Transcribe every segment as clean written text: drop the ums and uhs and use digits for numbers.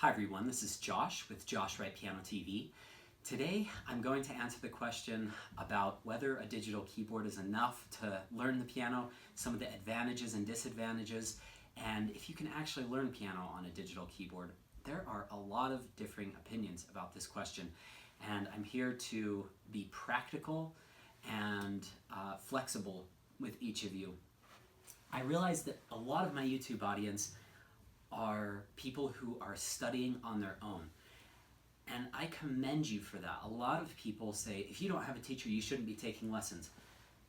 Hi everyone, this is Josh with Josh Wright Piano TV. Today I'm going to answer the question about whether a digital keyboard is enough to learn the piano, some of the advantages and disadvantages, and if you can actually learn piano on a digital keyboard. There are a lot of differing opinions about this question, and I'm here to be practical and flexible with each of you. I realize that a lot of my YouTube audience are people who are studying on their own. And I commend you for that. A lot of people say, if you don't have a teacher, you shouldn't be taking lessons.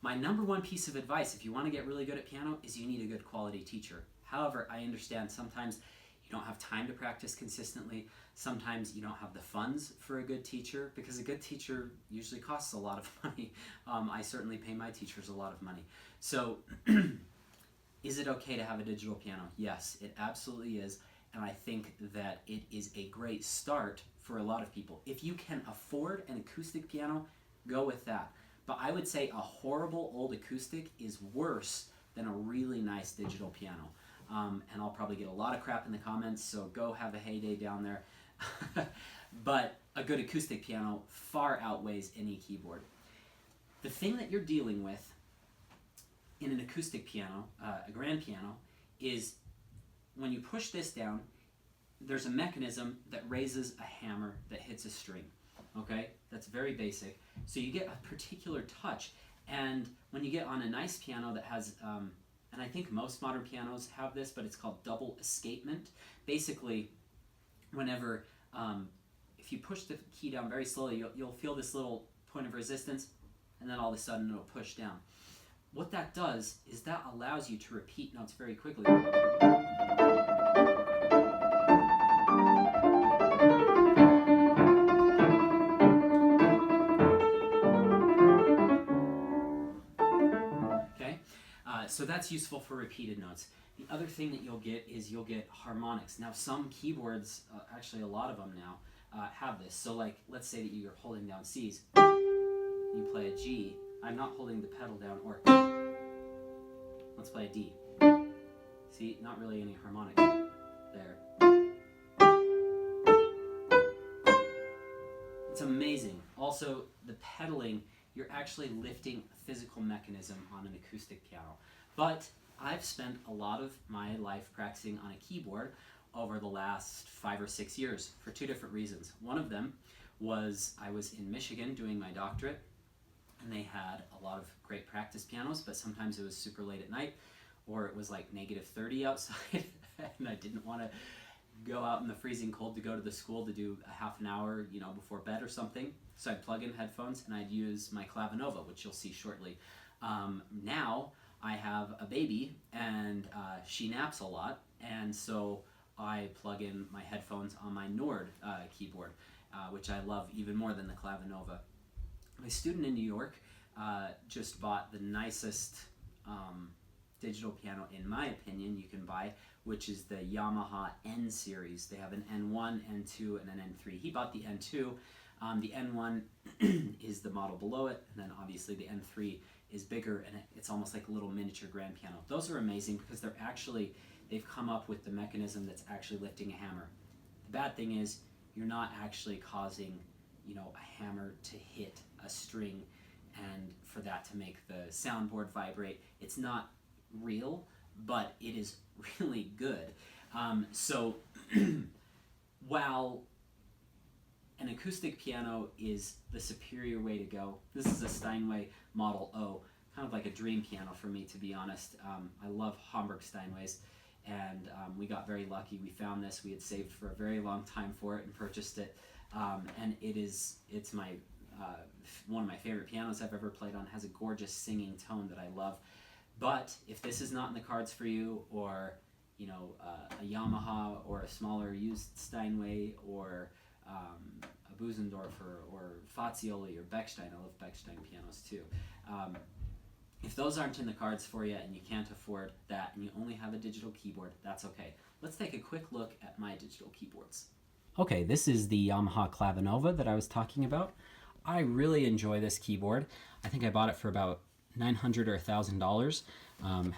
My number one piece of advice, if you want to get really good at piano, is you need a good quality teacher. However, I understand sometimes you don't have time to practice consistently. Sometimes you don't have the funds for a good teacher, because a good teacher usually costs a lot of money. I certainly pay my teachers a lot of money. So, is it okay to have a digital piano? Yes, it absolutely is, and I think that it is a great start for a lot of people. If you can afford an acoustic piano, go with that. But I would say a horrible old acoustic is worse than a really nice digital piano. And I'll probably get a lot of crap in the comments, so go have a heyday down there. But a good acoustic piano far outweighs any keyboard. The thing that you're dealing with in an acoustic piano, a grand piano, is when you push this down, there's a mechanism that raises a hammer that hits a string. Okay? That's very basic. So you get a particular touch, and when you get on a nice piano that has, and I think most modern pianos have this, but it's called double escapement. Basically, whenever, if you push the key down very slowly, you'll feel this little point of resistance, and then all of a sudden it'll push down. What that does is that allows you to repeat notes very quickly. Okay, so that's useful for repeated notes. The other thing that you'll get is you'll get harmonics. Now some keyboards, actually a lot of them now, have this. So like, let's say that you're holding down C's, you play a G, I'm not holding the pedal down, or let's play a D. See, not really any harmonics there. It's amazing. Also, the pedaling, you're actually lifting a physical mechanism on an acoustic piano. But I've spent a lot of my life practicing on a keyboard over the last 5 or 6 years for two different reasons. One of them was I was in Michigan doing my doctorate, and they had a lot of great practice pianos, but sometimes it was super late at night, or it was like -30 outside, and I didn't want to go out in the freezing cold to go to the school to do a half an hour, before bed or something. So I'd plug in headphones and I'd use my Clavinova, which you'll see shortly. Now I have a baby, and she naps a lot, and so I plug in my headphones on my Nord keyboard, which I love even more than the Clavinova. My student in New York just bought the nicest digital piano, in my opinion, you can buy, which is the Yamaha N series. They have an N1, N2, and an N3. He bought the N2. The N1 is the model below it, and then obviously the N3 is bigger, and it's almost like a little miniature grand piano. Those are amazing because they've come up with the mechanism that's actually lifting a hammer. The bad thing is you're not actually causing a hammer to hit a string and for that to make the soundboard vibrate. It's not real, but it is really good. So while an acoustic piano is the superior way to go, this is a Steinway Model O, kind of like a dream piano for me, to be honest. I love Hamburg Steinways, and we got very lucky. We found this. We had saved for a very long time for it and purchased it. And it's my one of my favorite pianos I've ever played on. It has a gorgeous singing tone that I love. But if this is not in the cards for you, or a Yamaha, or a smaller used Steinway, or a Busendorfer, or Fazioli, or Bechstein, I love Bechstein pianos too. If those aren't in the cards for you and you can't afford that and you only have a digital keyboard, that's okay. Let's take a quick look at my digital keyboards. Okay, this is the Yamaha Clavinova that I was talking about. I really enjoy this keyboard. I think I bought it for about $900 or $1,000.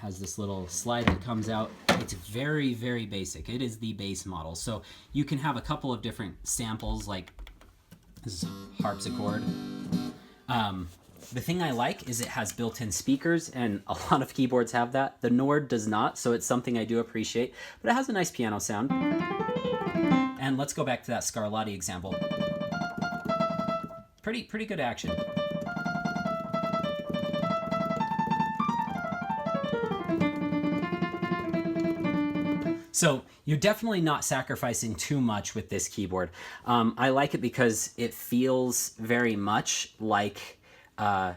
Has this little slide that comes out. It it's very, very basic. It is the base model. So you can have a couple of different samples, like this is a harpsichord. The thing I like is it has built-in speakers, and a lot of keyboards have that. The Nord does not, so it's something I do appreciate, but it has a nice piano sound. And let's go back to that Scarlatti example. Pretty good action. So you're definitely not sacrificing too much with this keyboard. I like it because it feels very much like an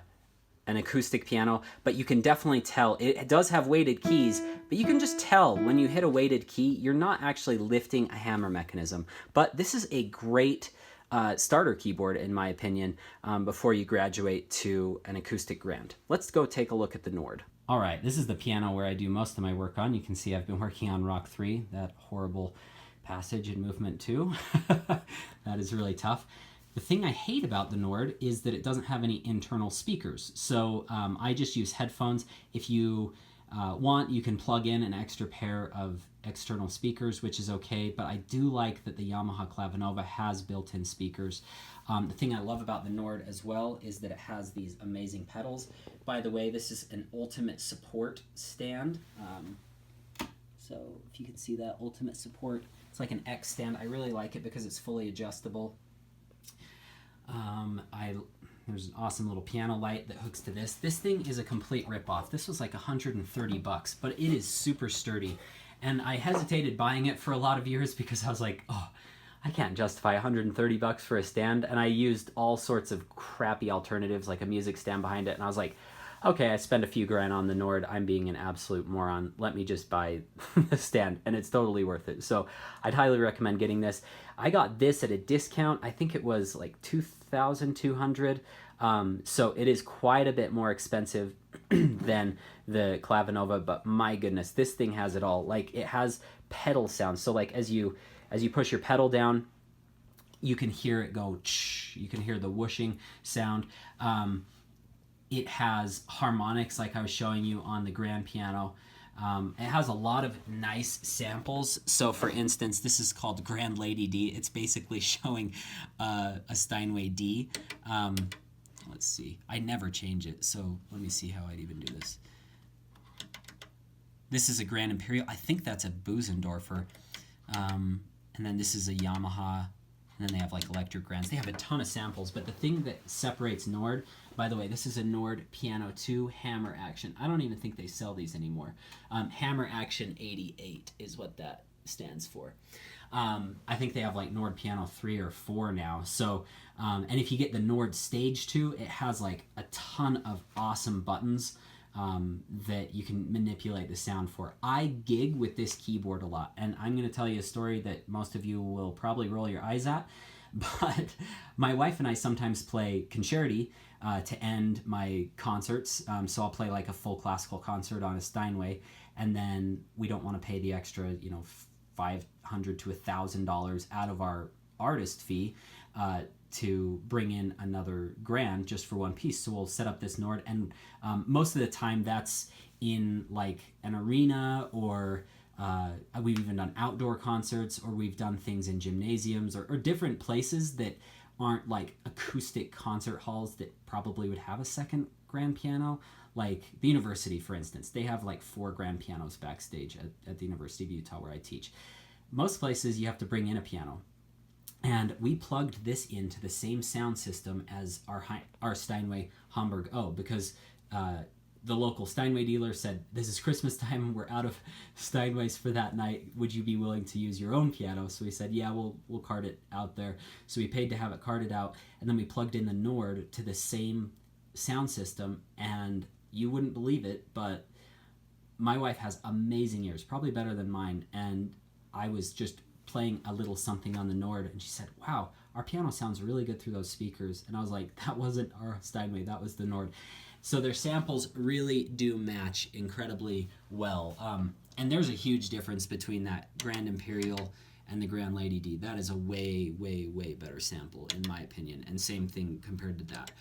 acoustic piano, but you can definitely tell it does have weighted keys, but you can just tell when you hit a weighted key, you're not actually lifting a hammer mechanism. But this is a great starter keyboard, in my opinion, before you graduate to an acoustic grand. Let's go take a look at the Nord. All right, this is the piano where I do most of my work on. You can see I've been working on Rock 3, that horrible passage in movement 2. That is really tough. The thing I hate about the Nord is that it doesn't have any internal speakers. So I just use headphones. If you want, you can plug in an extra pair of external speakers, which is okay, but I do like that the Yamaha Clavinova has built-in speakers. The thing I love about the Nord as well is that it has these amazing pedals. By the way, this is an ultimate support stand. So if you can see that ultimate support, it's like an X stand. I really like it because it's fully adjustable. There's an awesome little piano light that hooks to this. This thing is a complete ripoff. This was like $130, but it is super sturdy. And I hesitated buying it for a lot of years because I was like, oh, I can't justify $130 for a stand. And I used all sorts of crappy alternatives, like a music stand behind it. And I was like, okay, I spent a few grand on the Nord. I'm being an absolute moron. Let me just buy the stand, and it's totally worth it. So I'd highly recommend getting this. I got this at a discount. I think it was like $2,200. So it is quite a bit more expensive than the Clavinova, but my goodness, this thing has it all. Like, it has pedal sounds. So like as you push your pedal down, you can hear it go, you can hear the whooshing sound. It has harmonics like I was showing you on the grand piano. It has a lot of nice samples. So for instance, this is called Grand Lady D. It's basically showing a Steinway D. Let's see. I never change it, so let me see how I'd even do this. This is a Grand Imperial. I think that's a Bösendorfer. And then this is a Yamaha. And then they have like electric grands. They have a ton of samples, but the thing that separates Nord, by the way, this is a Nord Piano 2 Hammer Action. I don't even think they sell these anymore. Hammer Action 88 is what that stands for. I think they have like Nord Piano 3 or 4 now. So, and if you get the Nord Stage 2, it has like a ton of awesome buttons that you can manipulate the sound for. I gig with this keyboard a lot, and I'm going to tell you a story that most of you will probably roll your eyes at, but my wife and I sometimes play concerti to end my concerts. So I'll play like a full classical concert on a Steinway, and then we don't want to pay the extra, $500 to $1,000 out of our artist fee to bring in another grand just for one piece. So we'll set up this Nord, and most of the time that's in like an arena, or we've even done outdoor concerts, or we've done things in gymnasiums or different places that aren't like acoustic concert halls that probably would have a second grand piano. Like the university, for instance, they have like 4 grand pianos backstage at the University of Utah where I teach. Most places you have to bring in a piano. And we plugged this into the same sound system as our Steinway Hamburg O, because the local Steinway dealer said, this is Christmas time, we're out of Steinways for that night, would you be willing to use your own piano? So we said, yeah, we'll cart it out there. So we paid to have it carted out, and then we plugged in the Nord to the same sound system, and you wouldn't believe it, but my wife has amazing ears, probably better than mine, and I was just playing a little something on the Nord, and she said, wow, our piano sounds really good through those speakers. And I was like, that wasn't our Steinway, that was the Nord. So their samples really do match incredibly well. And there's a huge difference between that Grand Imperial and the Grand Lady D. That is a way, way, way better sample, in my opinion. And same thing compared to that.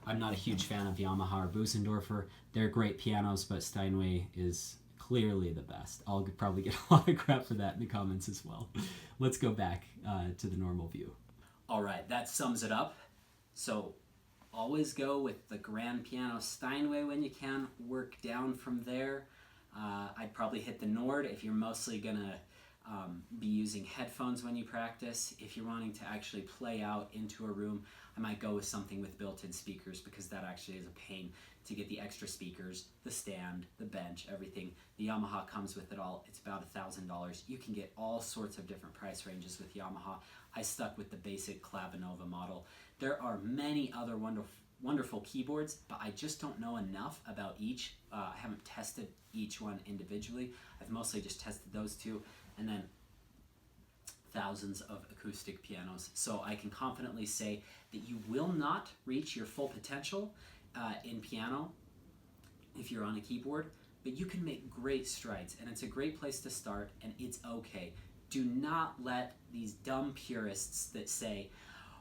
I'm not a huge fan of Yamaha or Bösendorfer. They're great pianos, but Steinway is clearly the best. I'll probably get a lot of crap for that in the comments as well. Let's go back to the normal view. All right, that sums it up. So always go with the grand piano Steinway when you can. Work down from there. I'd probably hit the Nord if you're mostly going to be using headphones when you practice. If you're wanting to actually play out into a room, I might go with something with built-in speakers, because that actually is a pain to get the extra speakers, the stand, the bench, everything. The Yamaha comes with it all. It's about $1,000. You can get all sorts of different price ranges with Yamaha. I stuck with the basic Clavinova model. There are many other wonderful keyboards, but I just don't know enough about each. I haven't tested each one individually. I've mostly just tested those two, and then thousands of acoustic pianos. So I can confidently say that you will not reach your full potential in piano if you're on a keyboard, but you can make great strides, and it's a great place to start, and it's okay. Do not let these dumb purists that say,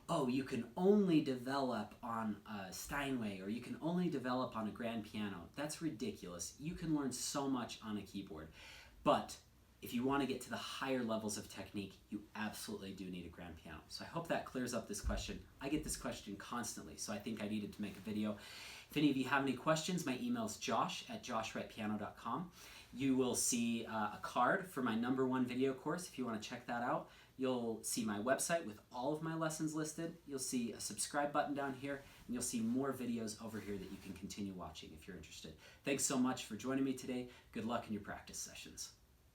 oh, you can only develop on a Steinway, or you can only develop on a grand piano. That's ridiculous. You can learn so much on a keyboard. But if you want to get to the higher levels of technique, you absolutely do need a grand piano. So I hope that clears up this question. I get this question constantly, so I think I needed to make a video. If any of you have any questions, my email is josh@joshwrightpiano.com. You will see a card for my #1 video course if you want to check that out. You'll see my website with all of my lessons listed. You'll see a subscribe button down here, and you'll see more videos over here that you can continue watching if you're interested. Thanks so much for joining me today. Good luck in your practice sessions.